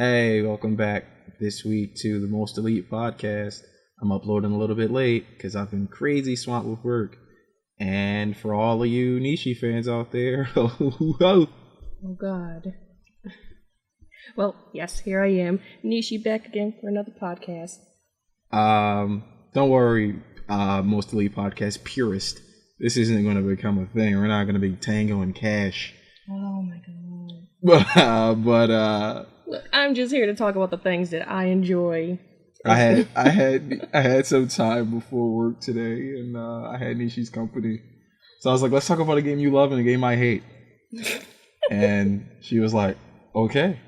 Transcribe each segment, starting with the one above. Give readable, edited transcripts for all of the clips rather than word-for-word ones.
Hey, welcome back this week to the Most Elite Podcast. I'm uploading a little bit late because I've been crazy swamped with work. And for all of you Niishie fans out there, oh God. Well, yes, here I am, Niishie, back again for another podcast. Don't worry, Most Elite Podcast purist. This isn't going to become a thing. We're not going to be Tango and Cash. Oh my God. But look, I'm just here to talk about the things that I enjoy. I had some time before work today, and I had Niishie's company. So I was like, let's talk about a game you love and a game I hate. And she was like, okay.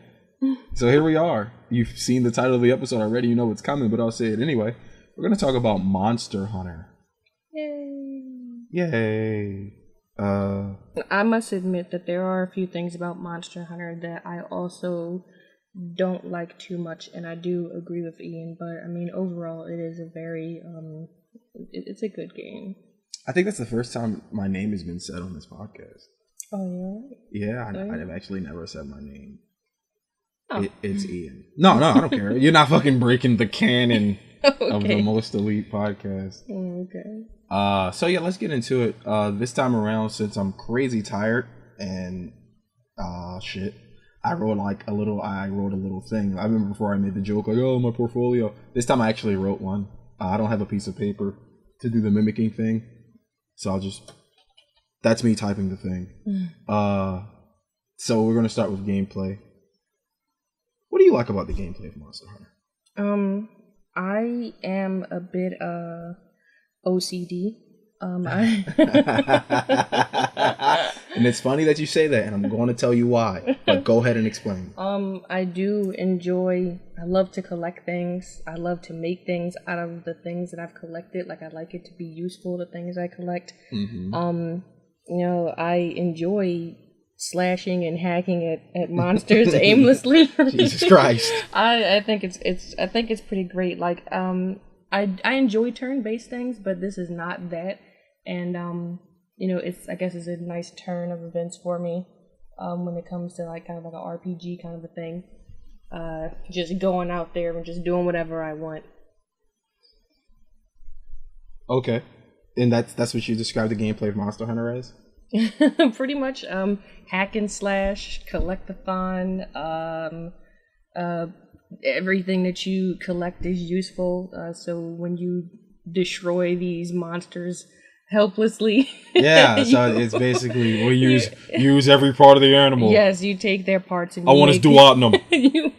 So here we are. You've seen the title of the episode already. You know what's coming, but I'll say it anyway. We're going to talk about Monster Hunter. Yay. I must admit that there are a few things about Monster Hunter that I also don't like too much, and I do agree with Ian, but I mean, overall, it is a very, it's a good game. I think that's the first time my name has been said on this podcast. Oh, yeah? Yeah, I've actually never said my name. Oh. It's Ian. No, I don't care. You're not fucking breaking the canon of the Most Elite Podcast. Okay. So yeah, let's get into it. This time around, since I'm crazy tired and shit, I wrote a little thing. I remember before I made the joke like, oh, my portfolio. This time I actually wrote one. I don't have a piece of paper to do the mimicking thing, so that's me typing the thing. So we're gonna start with gameplay. What do you like about the gameplay of Monster Hunter? I am a bit OCD. And it's funny that you say that, and I'm going to tell you why. But go ahead and explain. I do enjoy. I love to collect things. I love to make things out of the things that I've collected. Like, I like it to be useful. The things I collect. Mm-hmm. I enjoy slashing and hacking at monsters aimlessly. Jesus Christ! I think it's pretty great. Like, I enjoy turn-based things, but this is not that. And I guess it's a nice turn of events for me when it comes to like kind of like an RPG kind of a thing. Just going out there and just doing whatever I want. Okay, and that's what you describe the gameplay of Monster Hunter as? Pretty much, hack and slash, collectathon, everything that you collect is useful. So when you destroy these monsters helplessly, yeah. So it's basically we use every part of the animal. Yes, you take their parts and I want to duodenum. you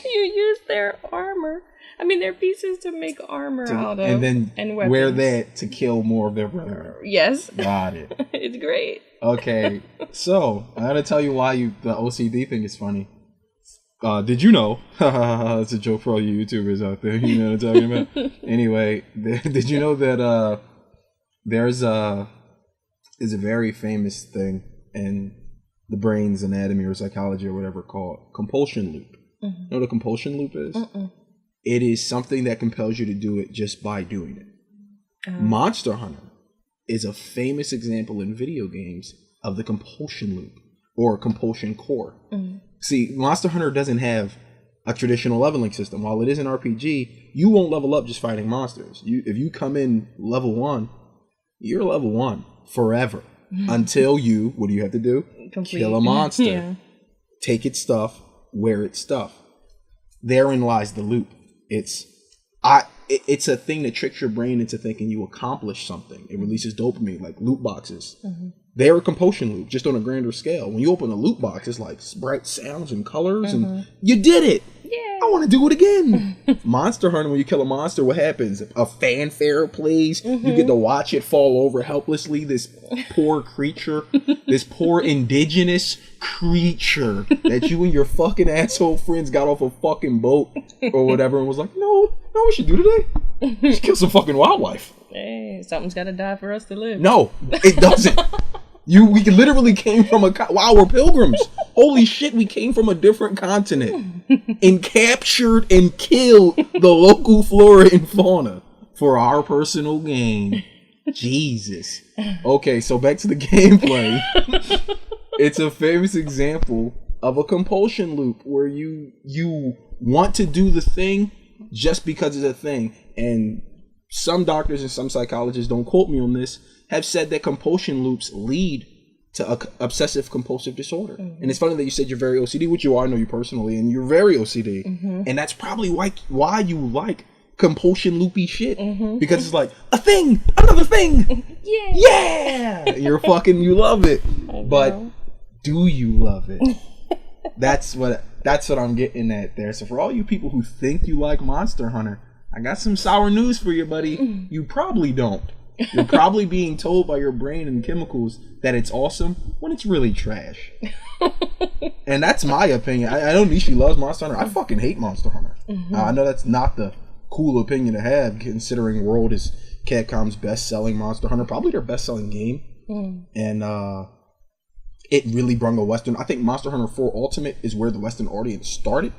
use their armor. I mean, they're pieces to make armor out of, and then weapons. wear that to kill more of their brethren. Yes, got it. It's great. Okay, so I gotta tell you why the OCD thing is funny. Did you know? It's a joke for all you YouTubers out there. You know what I'm talking about. Anyway, did you know that there's a very famous thing in the brain's anatomy or psychology or whatever called compulsion loop. Mm-hmm. You know what a compulsion loop is? It is something that compels you to do it just by doing it. Monster Hunter is a famous example in video games of the compulsion loop or compulsion core. See, Monster Hunter doesn't have a traditional leveling system. While it is an RPG, you won't level up just fighting monsters. If you come in level 1, you're level 1 forever until what do you have to do? Kill a monster. Yeah. Take its stuff, wear its stuff. Therein lies the loop. It's a thing that tricks your brain into thinking you accomplished something. It releases dopamine, like loot boxes. They're a compulsion loop, just on a grander scale. When you open a loot box, it's like bright sounds and colors, and you did it. Yeah. I want to do it again. Monster Hunter, when you kill a monster, what happens? A fanfare plays. You get to watch it fall over helplessly. This poor creature, this poor indigenous creature that you and your fucking asshole friends got off a fucking boat or whatever, and was like, no, we should do today. Just kill some fucking wildlife. Hey, something's got to die for us to live. No, it doesn't. We literally came from wow, we're pilgrims. Holy shit, we came from a different continent and captured and killed the local flora and fauna for our personal gain. Jesus. Okay, so back to the gameplay. It's a famous example of a compulsion loop where you want to do the thing just because it's a thing. And some doctors and some psychologists, don't quote me on this, have said that compulsion loops lead to obsessive compulsive disorder. Mm-hmm. And it's funny that you said you're very OCD, which you are. I know you personally, and you're very OCD. Mm-hmm. And that's probably why you like compulsion loopy shit. Mm-hmm. Because it's like, a thing, another thing. Yeah. You love it. But do you love it? That's what I'm getting at there. So for all you people who think you like Monster Hunter, I got some sour news for you, buddy. You probably don't. You're probably being told by your brain and chemicals that it's awesome when it's really trash. And that's my opinion. I know Niishie loves Monster Hunter. I fucking hate Monster Hunter. Mm-hmm. I know that's not the cool opinion to have, considering World is Capcom's best-selling Monster Hunter, probably their best-selling game. Mm. And it really brung a Western. I think Monster Hunter 4 Ultimate is where the Western audience started,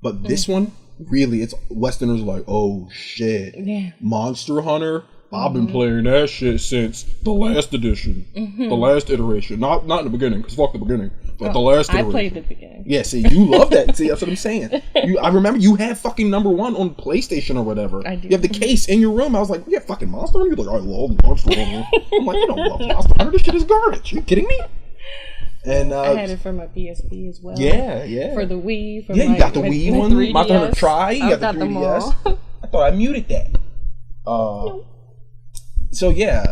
but this one, really, it's Westerners like, oh shit, Monster Hunter. I've been playing that shit since the last edition, the last iteration. Not in the beginning, because fuck the beginning, but the last iteration. I played the beginning. Yeah, see, you love that. See, that's what I'm saying. I remember you had fucking #1 on PlayStation or whatever. I do. You have the case in your room. I was like, yeah, fucking Monster Hunter? You're like, I love Monster Hunter. I'm like, you don't love Monster Hunter. This shit is garbage. Are you kidding me? And I had it for my PSP as well. Yeah. For the Wii. For you got the Wii one. Monster Hunter Try. You got the 3DS. I thought I muted that. No. So yeah,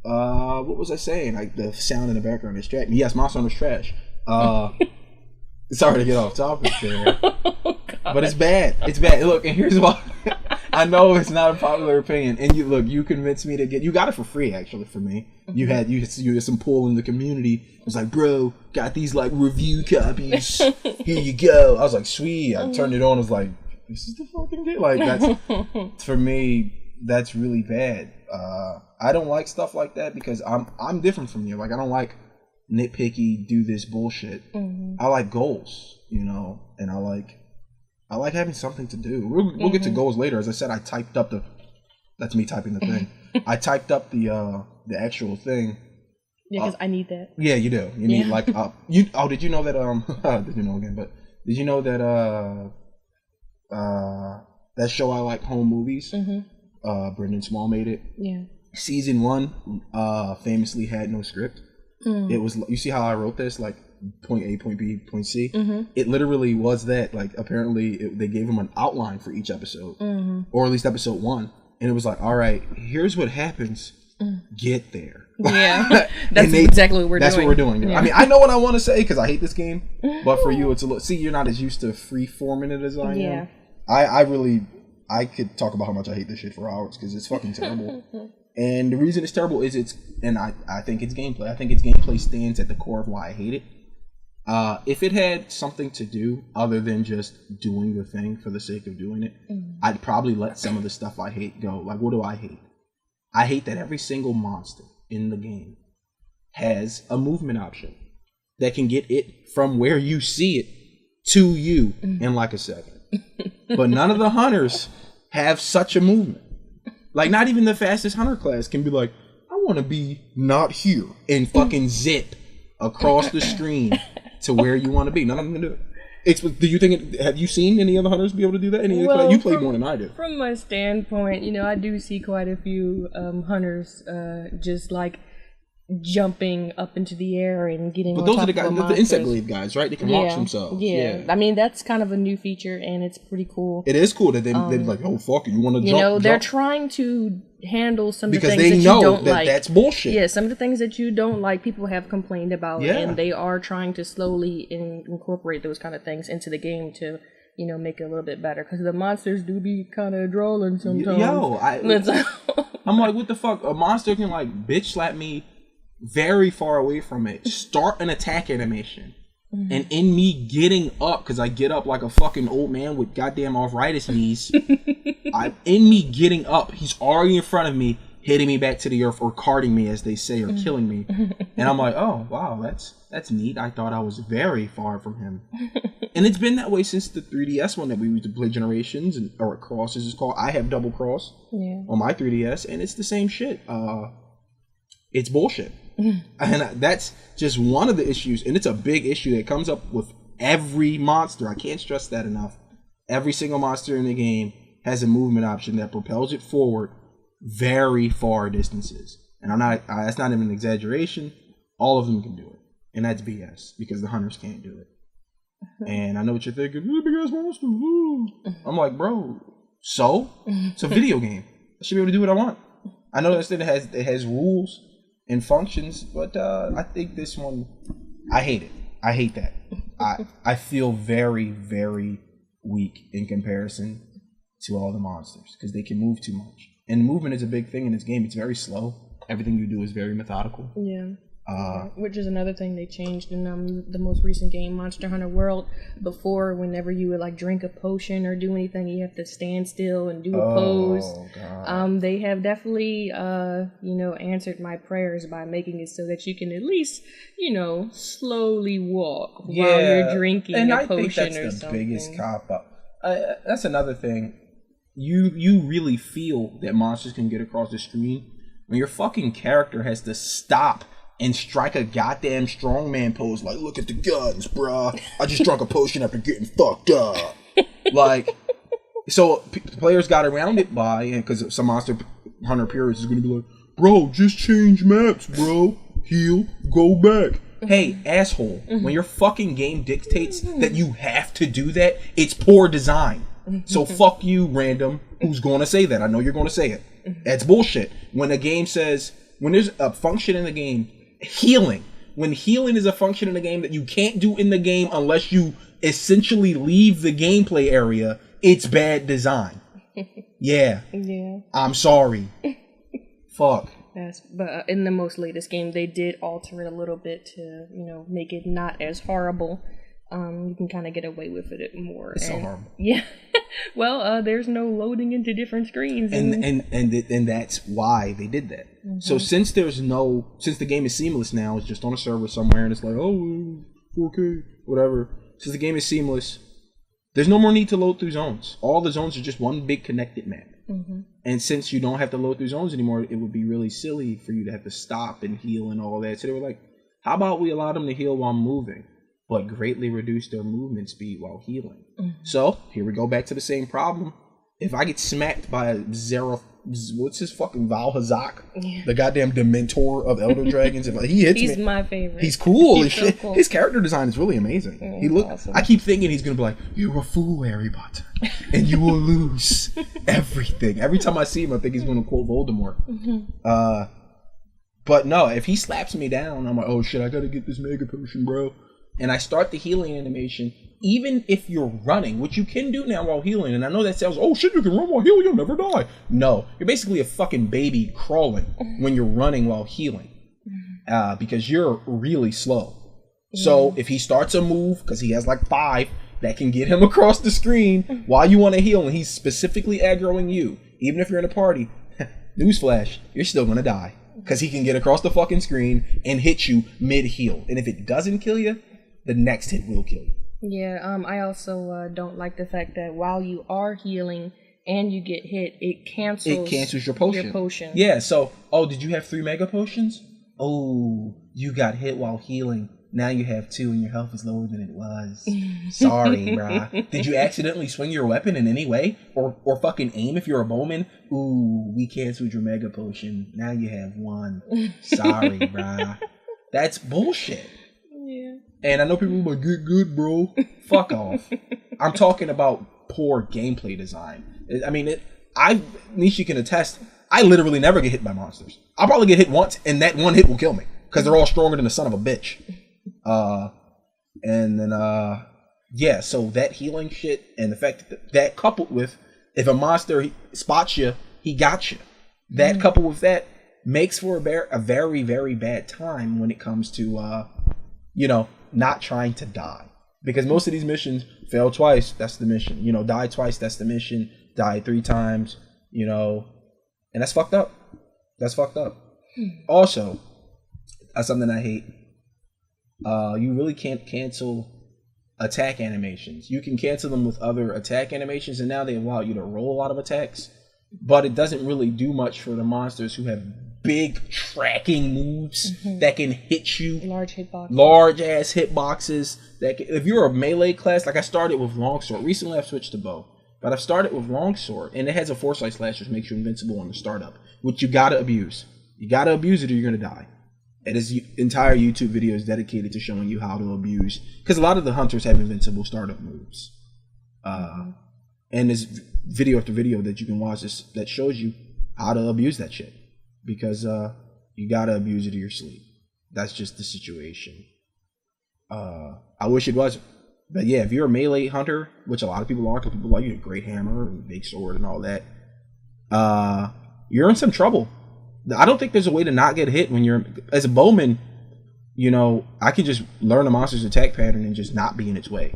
what was I saying? Like the sound in the background distracted me. Yes, Monster Hunter's trash. Sorry to get off topic there, but it's bad. It's bad. Look, and here's why. I know it's not a popular opinion, and you convinced me to get. You got it for free, actually, for me. Mm-hmm. You had some pull in the community. It was like, bro, got these like review copies. Here you go. I was like, sweet. I turned it on. I was like, this is the fucking game. Like that's for me. That's really bad. I don't like stuff like that because I'm different from you. Like I don't like nitpicky do this bullshit. Mm-hmm. I like goals, and I like having something to do. We'll get to goals later. As I said, I typed up that's me typing the thing. I typed up the actual thing. Yeah, because I need that. Yeah, you do. You need like did you know that did you know again? But did you know that that show I Like Home Movies? Mm-hmm. Brendan Small made it. Yeah. Season 1 famously had no script. Mm. It was, you see how I wrote this, like point A, point B, point C. Mm-hmm. It literally was that. Like apparently they gave him an outline for each episode, or at least episode 1, and it was like, all right, here's what happens. Get there. Yeah, that's exactly what we're doing. That's what we're doing. Yeah. I mean, I know what I want to say because I hate this game, but for you, it's a little. See, you're not as used to free forming it as I am. I could talk about how much I hate this shit for hours because it's fucking terrible. And the reason it's terrible is I think it's gameplay. I think its gameplay stands at the core of why I hate it. If it had something to do other than just doing the thing for the sake of doing it, I'd probably let some of the stuff I hate go. Like, what do I hate? I hate that every single monster in the game has a movement option that can get it from where you see it to you in like a second. But none of the hunters have such a movement. Like, not even the fastest hunter class can be like, I want to be not here and fucking zip across the screen to where you want to be. None of them can do it. Do you think have you seen any other hunters be able to do that? You played more than I did. From my standpoint, I do see quite a few hunters just like jumping up into the air and getting. But those are the guys, the insect glaive guys, right? They can launch themselves. Yeah, I mean that's kind of a new feature, and it's pretty cool. It is cool that they're like, oh fuck it, you want to jump? They're trying to handle some of the things that you don't like. That's bullshit. Yeah, some of the things that you don't like, people have complained about, and they are trying to slowly incorporate those kind of things into the game to. Make it a little bit better because the monsters do be kind of drooling sometimes. I'm like, what the fuck? A monster can like bitch slap me very far away from it, start an attack animation, and in me getting up, because I get up like a fucking old man with goddamn arthritis knees, in me getting up, he's already in front of me, hitting me back to the earth, or carting me, as they say, or killing me. And I'm like, oh, wow, that's neat. I thought I was very far from him. And it's been that way since the 3DS one that we used to play Generations, or Cross as it's called. I have Double Cross on my 3DS, and it's the same shit. It's bullshit. And that's just one of the issues, and it's a big issue that comes up with every monster. I can't stress that enough. Every single monster in the game has a movement option that propels it forward very far distances. And that's not even an exaggeration. All of them can do it. And that's BS, because the hunters can't do it. And I know what you're thinking, big ass monster. I'm like, bro, so? It's a video game. I should be able to do what I want. I know that it has rules and functions, but I think this one, I hate it. I hate that. I feel very, very weak in comparison to all the monsters, because they can move too much. And movement is a big thing in this game. It's very slow. Everything you do is very methodical. Yeah. Which is another thing they changed in the most recent game, Monster Hunter World. Before, whenever you would like drink a potion or do anything, you have to stand still and do a pose. God. They have definitely answered my prayers by making it so that you can at least slowly walk while you're drinking a potion or something. And I think that's the biggest cop up. That's another thing. You really feel that monsters can get across the screen when your fucking character has to stop and strike a goddamn strongman pose, like, look at the guns, bruh. I just drank a potion after getting fucked up. Like, so players got around it because some Monster Hunter purists is going to be like, bro, just change maps, bro. Heal, go back. Hey, asshole, when your fucking game dictates that you have to do that, it's poor design. So fuck you, random, who's going to say that. I know you're going to say it. That's bullshit. When a game says, when there's a function in the game, healing. When healing is a function in the game that you can't do in the game unless you essentially leave the gameplay area, it's bad design. Yeah. I'm sorry. Fuck. Yes, but in the most latest game, they did alter it a little bit to, make it not as horrible. You can kind of get away with it more. It's so horrible. Yeah. Well, there's no loading into different screens. And that's why they did that. Mm-hmm. So since the game is seamless now, it's just on a server somewhere and it's like, oh, 4K, whatever. Since the game is seamless, there's no more need to load through zones. All the zones are just one big connected map. Mm-hmm. And since you don't have to load through zones anymore, it would be really silly for you to have to stop and heal and all that. So they were like, how about we allow them to heal while moving, but greatly reduce their movement speed while healing? Mm-hmm. So here we go back to the same problem. If I get smacked by a what's his fucking Valhazak, the goddamn Dementor of Elder Dragons, if he hits me, he's my favorite. He's cool as shit. Cool. His character design is really amazing. He awesome. I keep thinking he's gonna be like, "You're a fool, Harry Potter, and you will lose everything." Every time I see him, I think he's gonna quote Voldemort. Mm-hmm. But no, if he slaps me down, I'm like, "Oh shit, I gotta get this mega potion, bro." And I start the healing animation, even if you're running, which you can do now while healing. And I know that sounds, oh shit, you can run while healing, you'll never die. No, you're basically a fucking baby crawling when you're running while healing, because you're really slow. So if he starts a move, because he has like 5 that can get him across the screen while you want to heal, and he's specifically aggroing you, even if you're in a party, newsflash, you're still going to die. Because he can get across the fucking screen and hit you mid-heal. And if it doesn't kill you, the next hit will kill you. Yeah, I also don't like the fact that while you are healing and you get hit, it cancels your potion. Yeah, so, did you have 3 mega potions? Oh, you got hit while healing. Now you have 2 and your health is lower than it was. Sorry, brah. Did you accidentally swing your weapon in any way? Or fucking aim if you're a bowman? Ooh, we canceled your mega potion. Now you have 1. Sorry, brah. That's bullshit. Yeah. And I know people are like, get good, bro. Fuck off. I'm talking about poor gameplay design. I mean, Niishie can attest, I literally never get hit by monsters. I'll probably get hit once, and that one hit will kill me. Because they're all stronger than the son of a bitch. And then, so that healing shit, and the fact that coupled with, if a monster spots you, he got you. That coupled with that makes for a very, very bad time when it comes to, not trying to die. Because most of these missions, fail twice, that's the mission. Die twice, that's the mission. Die 3 times, and that's fucked up. That's fucked up. Also, that's something I hate. You really can't cancel attack animations. You can cancel them with other attack animations, and now they allow you to roll a lot of attacks, but it doesn't really do much for the monsters who have big tracking moves that can hit you. Large ass hitboxes. If you're a melee class, like I started with longsword. Recently I've switched to bow. But I've started with longsword, and it has a foresight slash which makes you invincible on the startup, which you gotta abuse. You gotta abuse it or you're gonna die. And his entire YouTube video is dedicated to showing you how to abuse, because a lot of the hunters have invincible startup moves. And there's video after video that you can watch that shows you how to abuse that shit, because you gotta abuse it or you're asleep. That's just the situation. I wish it wasn't. But yeah, if you're a melee hunter, which a lot of people are, because people like you, a great hammer and big sword and all that, you're in some trouble. I don't think there's a way to not get hit when you're, as a bowman, you know, I can just learn a monster's attack pattern and just not be in its way.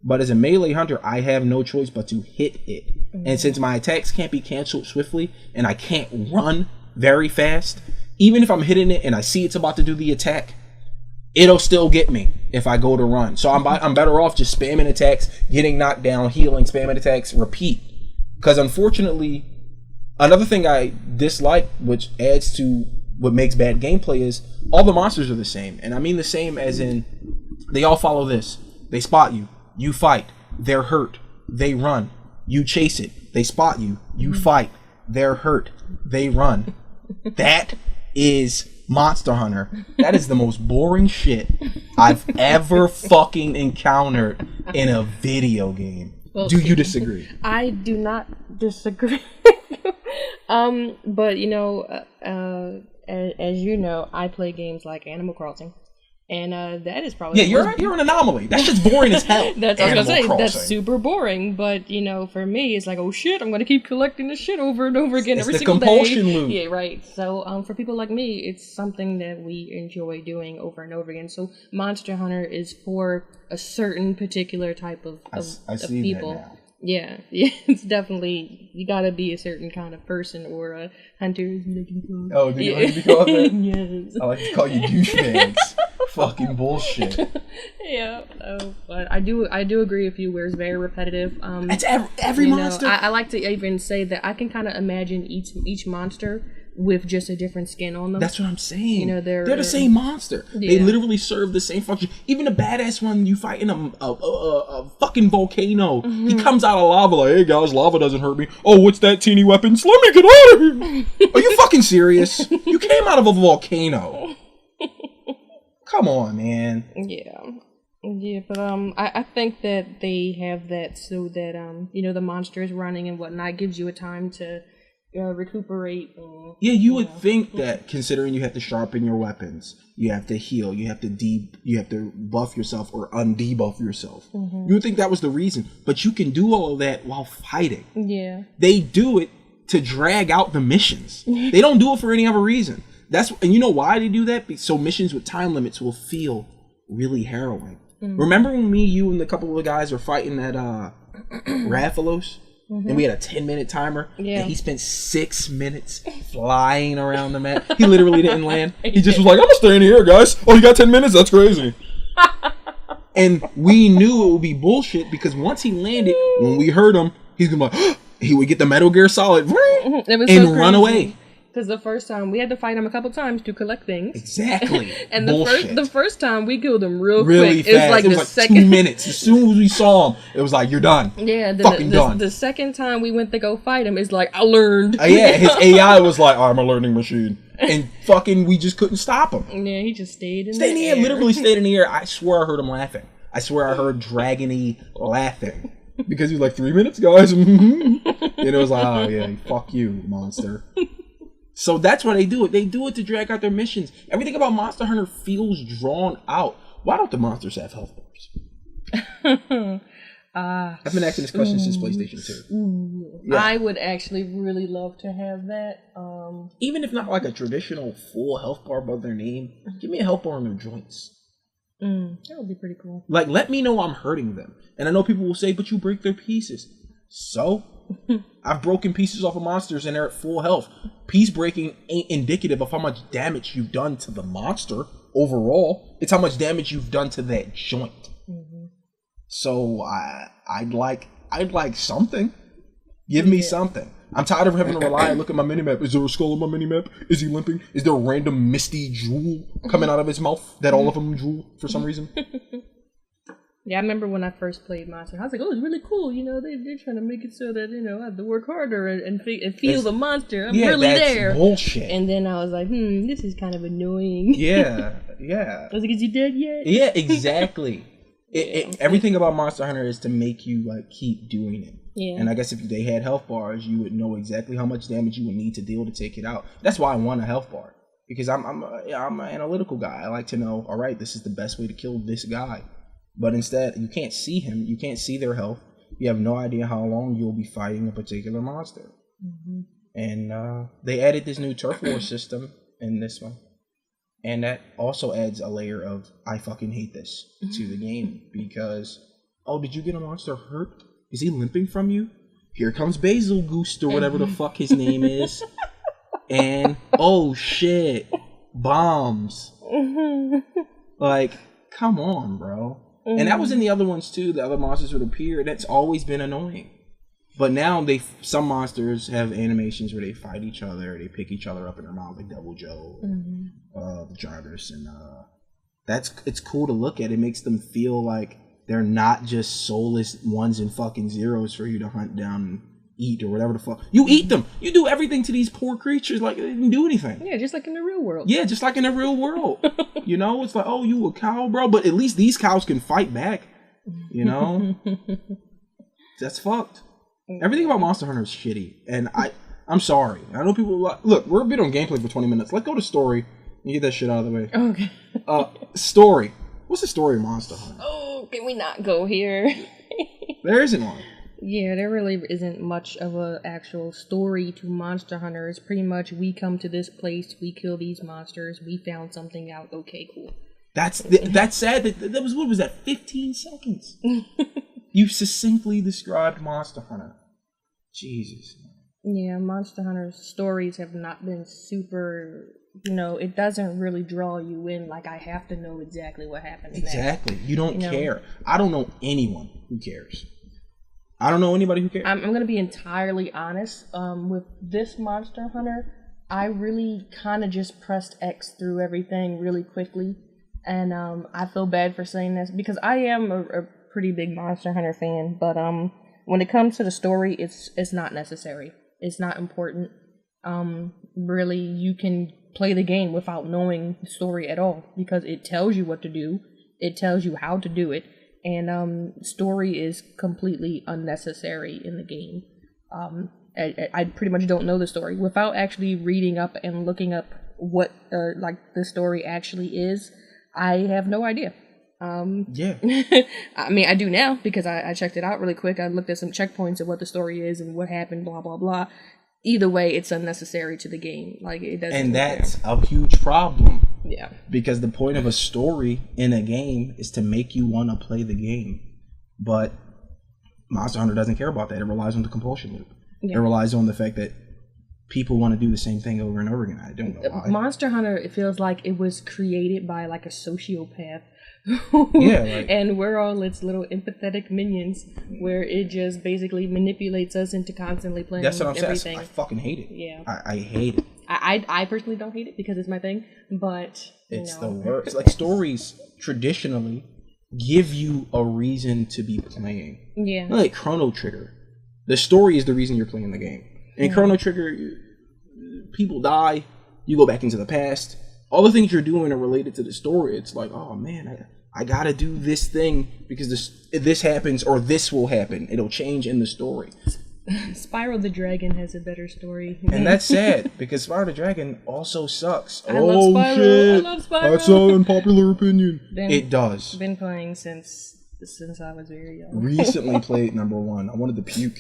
But as a melee hunter, I have no choice but to hit it. And since my attacks can't be canceled swiftly, and I can't run very fast, even if I'm hitting it and I see it's about to do the attack, it'll still get me if I go to run. So I'm better off just spamming attacks, getting knocked down, healing, spamming attacks, repeat. Because unfortunately, another thing I dislike, which adds to what makes bad gameplay, is all the monsters are the same. And I mean the same as in, they all follow this. They spot you, you fight, they're hurt, they run, you chase it, they spot you, you fight, they're hurt, they run. That is Monster Hunter. That is the most boring shit I've ever fucking encountered in a video game. Well, do you disagree? I do not disagree. But you know, as you know, I play games like Animal Crossing, and that is probably you're an anomaly. That shit's boring as hell. That's what I was gonna say. That's super boring. But you know, for me, it's like, oh shit, I'm gonna keep collecting this shit over and over again every single day. It's the compulsion loop. Yeah, right. So for people like me, it's something that we enjoy doing over and over again. So Monster Hunter is for a certain particular type of people. That now. Yeah, it's definitely, you gotta be a certain kind of person or a hunter is looking for. Oh, do you like to be called that? Yes. I like to call you douchebags. Fucking bullshit. Yeah, but I do agree with you where it's very repetitive. It's every monster. I like to even say that I can kind of imagine each monster with just a different skin on them. That's what I'm saying. You know, they're the same monster. Yeah. They literally serve the same function. Even the badass one you fight in a fucking volcano. Mm-hmm. He comes out of lava like, hey guys, lava doesn't hurt me. Oh, what's that teeny weapon? Let me get out of here. Are you fucking serious? You came out of a volcano. Come on, man. Yeah, but I think that they have that so that you know, the monster is running and whatnot, gives you a time to recuperate. You would think that, considering you have to sharpen your weapons, you have to heal, you have to buff yourself or undebuff yourself. Mm-hmm. You would think that was the reason, but you can do all of that while fighting. Yeah, they do it to drag out the missions. They don't do it for any other reason. And you know why they do that? So missions with time limits will feel really harrowing. Mm-hmm. Remember when me, you, and a couple of guys were fighting at Rathalos? Mm-hmm. And we had a 10-minute timer. Yeah. And he spent 6 minutes flying around the map. He literally didn't land. He just was like, I'm going to stay in here, guys. Oh, you got 10 minutes? That's crazy. And we knew it would be bullshit because once he landed, when we heard him, he's going to be like, he would get the Metal Gear Solid and run away. Because the first time, we had to fight him a couple times to collect things. Exactly. And the first time, we killed him really quick. Fast. It was like 2 minutes. As soon as we saw him, it was like, you're done. Yeah. Done. The second time we went to go fight him, it's like, I learned. His AI was like, I'm a learning machine. And fucking, we just couldn't stop him. Yeah, he just stayed in the air. Literally stayed in the air. I swear I heard him laughing. I swear I heard Dragony laughing. Because he was like, 3 minutes, guys. And it was like, oh yeah, fuck you, monster. So that's why they do it. They do it to drag out their missions. Everything about Monster Hunter feels drawn out. Why don't the monsters have health bars? I've been asking this question since PlayStation 2. Yeah. I would actually really love to have that. Even if not like a traditional full health bar above their name, give me a health bar on their joints. That would be pretty cool. Like, let me know I'm hurting them. And I know people will say, but you break their pieces. So? I've broken pieces off of monsters and they're at full health. Piece breaking ain't indicative of how much damage you've done to the monster overall. It's how much damage you've done to that joint. Mm-hmm. So I'd like something. Give me something. I'm tired of having to rely and look at my minimap. Is there a skull on my minimap? Is he limping? Is there a random misty drool coming out of his mouth that all of them drool for some reason? Yeah, I remember when I first played Monster Hunter, I was like, oh, it's really cool. You know, they're trying to make it so that, you know, I have to work harder and feel the monster. I'm really there. Yeah, bullshit. And then I was like, this is kind of annoying. Yeah. I was like, is he dead yet? Yeah, exactly. Everything about Monster Hunter is to make you, like, keep doing it. Yeah. And I guess if they had health bars, you would know exactly how much damage you would need to deal to take it out. That's why I want a health bar. Because I'm an analytical guy. I like to know, all right, this is the best way to kill this guy. But instead, you can't see him. You can't see their health. You have no idea how long you'll be fighting a particular monster. Mm-hmm. And they added this new turf war system in this one. And that also adds a layer of, I fucking hate this to the game. Because, oh, did you get a monster hurt? Is he limping from you? Here comes Basil Goose or whatever the fuck his name is. And, oh shit, bombs. Like, come on, bro. And that was in the other ones too. The other monsters would appear. That's always been annoying. But now some monsters have animations where they fight each other. They pick each other up in their mouth, like Double Joe, Jarvis, and it's cool to look at. It makes them feel like they're not just soulless ones and fucking zeros for you to hunt down and eat or whatever the fuck. You eat them. You do everything to these poor creatures like they didn't do anything. Yeah, just like in the real world. Yeah, just like in the real world. You know, it's like, oh, you a cow, bro? But at least these cows can fight back. You know? That's fucked. Everything about Monster Hunter is shitty. And I'm sorry. I know people look, we're a bit on gameplay for 20 minutes. Let's go to story and get that shit out of the way. Okay. Story. What's the story of Monster Hunter? Oh, can we not go here? There isn't one. Yeah, there really isn't much of an actual story to Monster Hunter. It's pretty much, we come to this place, we kill these monsters, we found something out, okay, cool. That's sad. That was, what was that, 15 seconds? You succinctly described Monster Hunter. Jesus. Yeah, Monster Hunter stories have not been super, you know, it doesn't really draw you in, like I have to know exactly what happened. Exactly. You don't care. I don't know anyone who cares. I don't know anybody who cares. I'm going to be entirely honest. With this Monster Hunter, I really kind of just pressed X through everything really quickly. And I feel bad for saying this because I am a pretty big Monster Hunter fan. But when it comes to the story, it's not necessary. It's not important. Really, you can play the game without knowing the story at all because it tells you what to do. It tells you how to do it. And story is completely unnecessary in the game. I pretty much don't know the story. Without actually reading up and looking up what the story actually is, I have no idea. Yeah. I mean, I do now because I checked it out really quick. I looked at some checkpoints of what the story is and what happened, blah, blah, blah. Either way, it's unnecessary to the game. Like, it doesn't. And that's a huge problem. Yeah. Because the point of a story in a game is to make you want to play the game. But Monster Hunter doesn't care about that. It relies on the compulsion loop. Yeah. It relies on the fact that people want to do the same thing over and over again. I don't know why. Monster Hunter, it feels like it was created by like a sociopath. Yeah, and we're all its little empathetic minions where it just basically manipulates us into constantly playing everything. That's what I'm saying. I fucking hate it. Yeah. I hate it. I personally don't hate it because it's my thing, but it's the worst. Like, stories traditionally give you a reason to be playing. Yeah. Like Chrono Trigger. The story is the reason you're playing the game. In Chrono Trigger, people die, you go back into the past. All the things you're doing are related to the story. It's like, oh man, I gotta do this thing because this happens or this will happen. It'll change in the story. Spyro the Dragon has a better story. And that's sad because Spyro the Dragon also sucks. I love Spyro. Shit. I love Spyro. That's an unpopular opinion. It does. Been playing since I was very young. Recently played number 1. I wanted to puke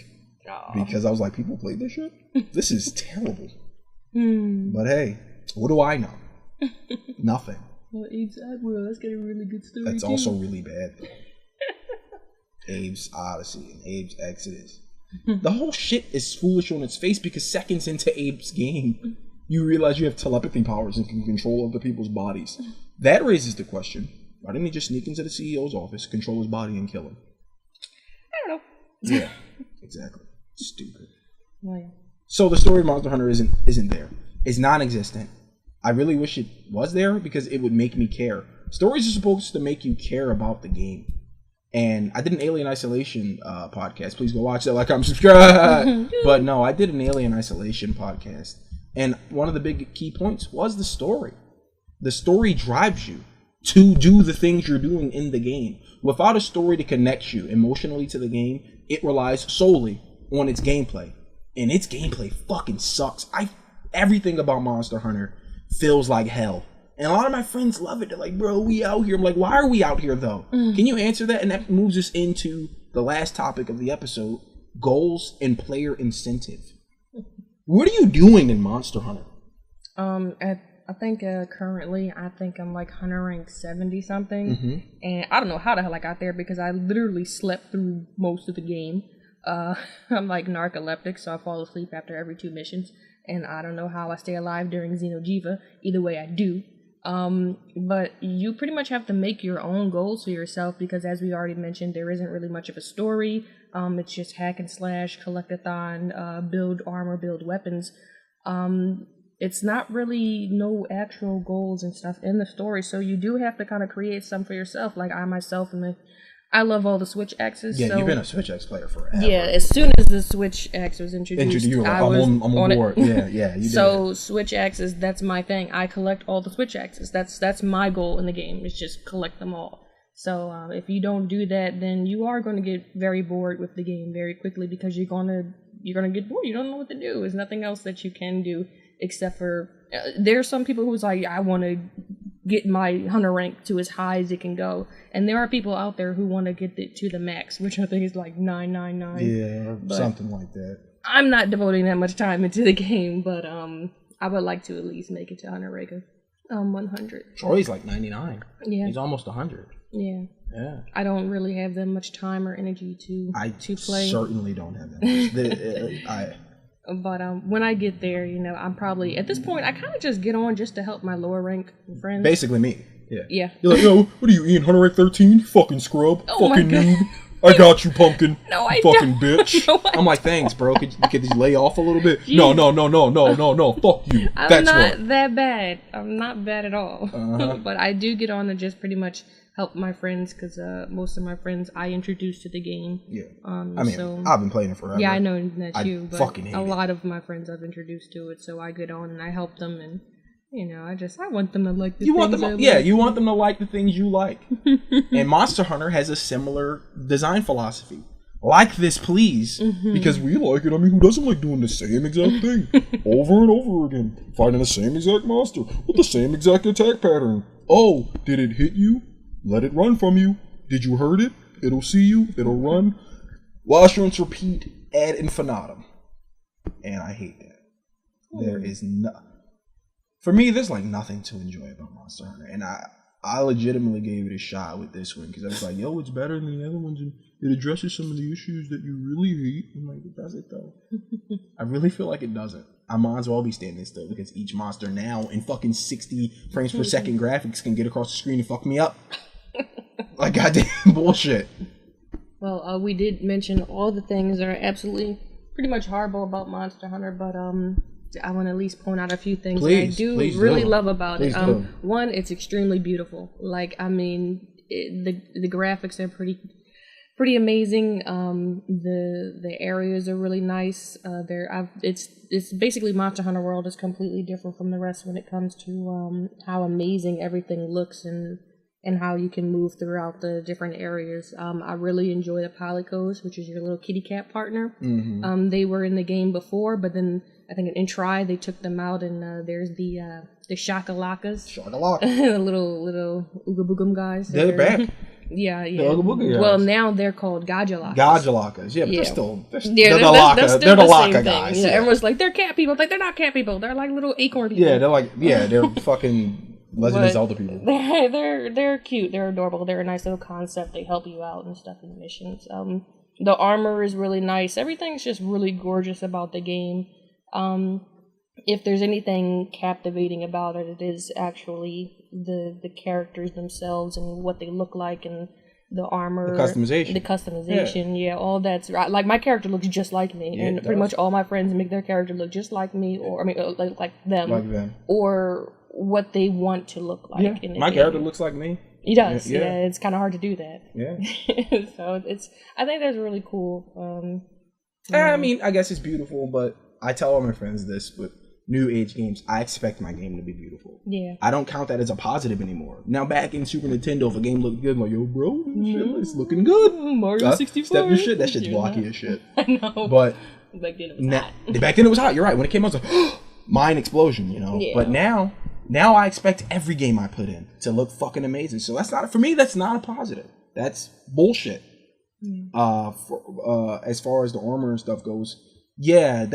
because I was like, people play this shit? This is terrible. But hey, what do I know? Nothing. Well, Abe's Oddworld, that's got a really good story. That's also really bad. Abe's Odyssey and Abe's Exodus. The whole shit is foolish on its face because seconds into Abe's game, you realize you have telepathy powers and can control other people's bodies. That raises the question, why didn't he just sneak into the CEO's office, control his body, and kill him? I don't know. Yeah, exactly. Stupid. Oh, yeah. So the story of Monster Hunter isn't there. It's non-existent. I really wish it was there because it would make me care. Stories are supposed to make you care about the game. And I did an Alien Isolation podcast. Please go watch that. Like, I'm subscribed. But no, I did an Alien Isolation podcast. And one of the big key points was the story. The story drives you to do the things you're doing in the game. Without a story to connect you emotionally to the game, it relies solely on its gameplay. And its gameplay fucking sucks. Everything about Monster Hunter feels like hell. And a lot of my friends love it. They're like, bro, we out here. I'm like, why are we out here, though? Can you answer that? And that moves us into the last topic of the episode, goals and player incentive. What are you doing in Monster Hunter? I think currently, I think I'm like Hunter rank 70-something. And I don't know how the hell I got there because I literally slept through most of the game. I'm like narcoleptic, so I fall asleep after every 2 missions. And I don't know how I stay alive during Xeno'jiva. Either way, I do. But you pretty much have to make your own goals for yourself because, as we already mentioned, there isn't really much of a story. It's just hack and slash, collect-a-thon, build armor, build weapons. It's not really no actual goals and stuff in the story, so you do have to kind of create some for yourself. Like I myself I love all the Switch Axes. Yeah, so, you've been a Switch X player forever. Yeah, as soon as the Switch X was introduced, you were like, I was I'm on board. it. Yeah, you did. So Switch Axes, that's my thing. I collect all the Switch Axes. That's my goal in the game. Is just collect them all. So if you don't do that, then you are going to get very bored with the game very quickly because you're gonna get bored. You don't know what to do. There's nothing else that you can do except for there are some people who's like, I want to get my hunter rank to as high as it can go, and there are people out there who want to get it to the max, which I think is like 999. Yeah, but something like that. I'm not devoting that much time into the game, but I would like to at least make it to hunter rank 100. Troy's like 99. Yeah, he's almost 100. Yeah. Yeah. I don't really have that much time or energy to play. I certainly don't have that much. But when I get there, I'm probably at this point I kind of just get on just to help my lower rank friends. Basically me. Yeah. Yeah. You're like, yo, what are you eating? Hunter rank 13? Fucking scrub. Oh fucking noob. I got you, pumpkin. No, I fucking don't. bitch. No, I'm like, thanks, bro. Could you lay off a little bit? Jeez. No. Fuck you. I'm not that bad. I'm not bad at all. But I do get on to just pretty much help my friends because most of my friends I introduced to the game. Yeah. I've been playing it forever. Yeah, I know that's you, but fucking hate a lot of my friends I've introduced to it, so I get on and I help them, and I want them to like the things I like. Yeah, you want them to like the things you like. And Monster Hunter has a similar design philosophy. Like this, please, because we like it. I mean, who doesn't like doing the same exact thing over and over again? Fighting the same exact monster with the same exact attack pattern. Oh, did it hit you? Let it run from you. Did you hurt it? It'll see you. It'll run. Wash, rinse, repeat ad infinitum. And I hate that. There is for me, there's like nothing to enjoy about Monster Hunter. And I legitimately gave it a shot with this one because I was like, yo, it's better than the other ones. And it addresses some of the issues that you really hate. I'm like, does it though? I really feel like it doesn't. I might as well be standing still because each monster now in fucking 60 frames per second graphics can get across the screen and fuck me up. Like goddamn bullshit. Well, we did mention all the things that are absolutely pretty much horrible about Monster Hunter, but I want to at least point out a few things that I do really love about it. One, it's extremely beautiful. Like, I mean, the graphics are pretty amazing. The areas are really nice. It's basically Monster Hunter World is completely different from the rest when it comes to how amazing everything looks and how you can move throughout the different areas. I really enjoy the Polycos, which is your little kitty cat partner. They were in the game before, but then I think in Try they took them out, and there's the Shakalakas. The little Ooga Boogum guys. They're back. Yeah. The well, now they're called Gajalakas. Yeah, but they're still they're the Laka guys. Yeah, everyone's like, they're cat people. Like, they're not cat people. They're like little acorn people. Yeah, they're fucking Legend of Zelda people. They're cute. They're adorable. They're a nice little concept. They help you out and stuff in the missions. The armor is really nice. Everything's just really gorgeous about the game. If there's anything captivating about it, it is actually the characters themselves and what they look like and the armor, the customization, yeah, all that's right. Like my character looks just like me, and pretty much all my friends make their character look just like me, or I mean, like them, or what they want to look like. Yeah, in the my game. character looks like me. He does. Yeah, it's kind of hard to do that. Yeah. So I think that's really cool. I mean, I guess it's beautiful, but I tell all my friends this with new age games. I expect my game to be beautiful. Yeah. I don't count that as a positive anymore. Now, back in Super Nintendo, if a game looked good, I'm like, yo, bro, it's looking good. Mario 64. Step your shit. That shit's blocky as shit. I know. But back then it was hot. Back then it was hot. You're right. When it came out, I was like, mind explosion, you know. Yeah. But now I expect every game I put in to look fucking amazing. So that's not, for me, that's not a positive. That's bullshit. As far as the armor and stuff goes, yeah,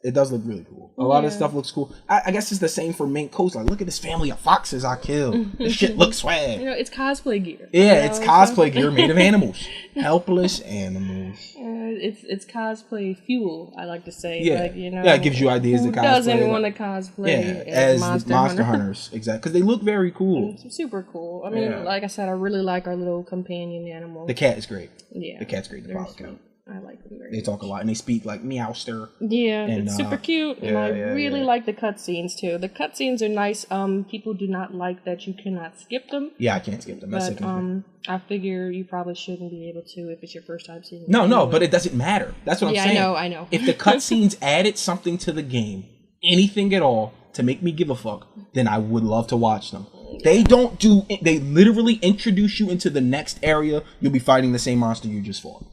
it does look really cool. A lot of stuff looks cool. I guess it's the same for Mink Coast. Like, look at this family of foxes I killed. This shit looks swag. You know, it's cosplay gear. Yeah, it's cosplay gear made of animals. Helpless animals. It's cosplay fuel, I like to say. Yeah, like, you know, it gives you ideas to cosplay. Who doesn't want to cosplay as Monster Hunters? Exactly, because they look very cool. It's super cool. I mean, like I said, I really like our little companion animal. The cat is great. Yeah, the cat's great. The follow cat. I like them very They talk a lot and they speak like Meowster. Yeah, and, it's super cute. And I really like the cutscenes too. The cutscenes are nice. People do not like that you cannot skip them. Yeah, I can't skip them. That's but I figure you probably shouldn't be able to if it's your first time seeing it. No, but it doesn't matter. That's what I'm saying. Yeah, I know. If the cutscenes added something to the game, anything at all, to make me give a fuck, then I would love to watch them. They don't do. They literally introduce you into the next area. You'll be fighting the same monster you just fought.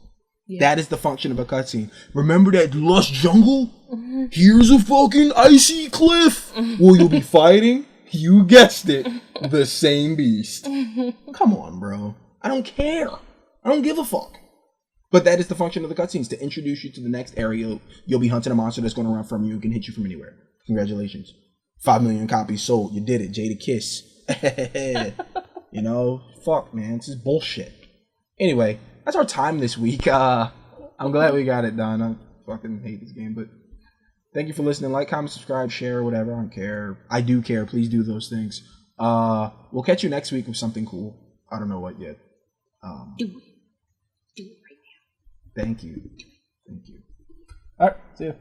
Yeah. That is the function of a cutscene. Remember that lush jungle? Here's a fucking icy cliff. Well, you'll be fighting, you guessed it, the same beast. Come on, bro. I don't care. I don't give a fuck. But that is the function of the cutscenes, to introduce you to the next area. You'll be hunting a monster that's going to run from you and can hit you from anywhere. Congratulations. 5 million copies sold. You did it. Jada Kiss. You know? Fuck, man. This is bullshit. Anyway. That's our time this week. I'm glad we got it done. I fucking hate this game, but thank you for listening. Like, comment, subscribe, share, whatever. I don't care. I do care. Please do those things. We'll catch you next week with something cool. I don't know what yet. Do it right now. Thank you. All right. See ya.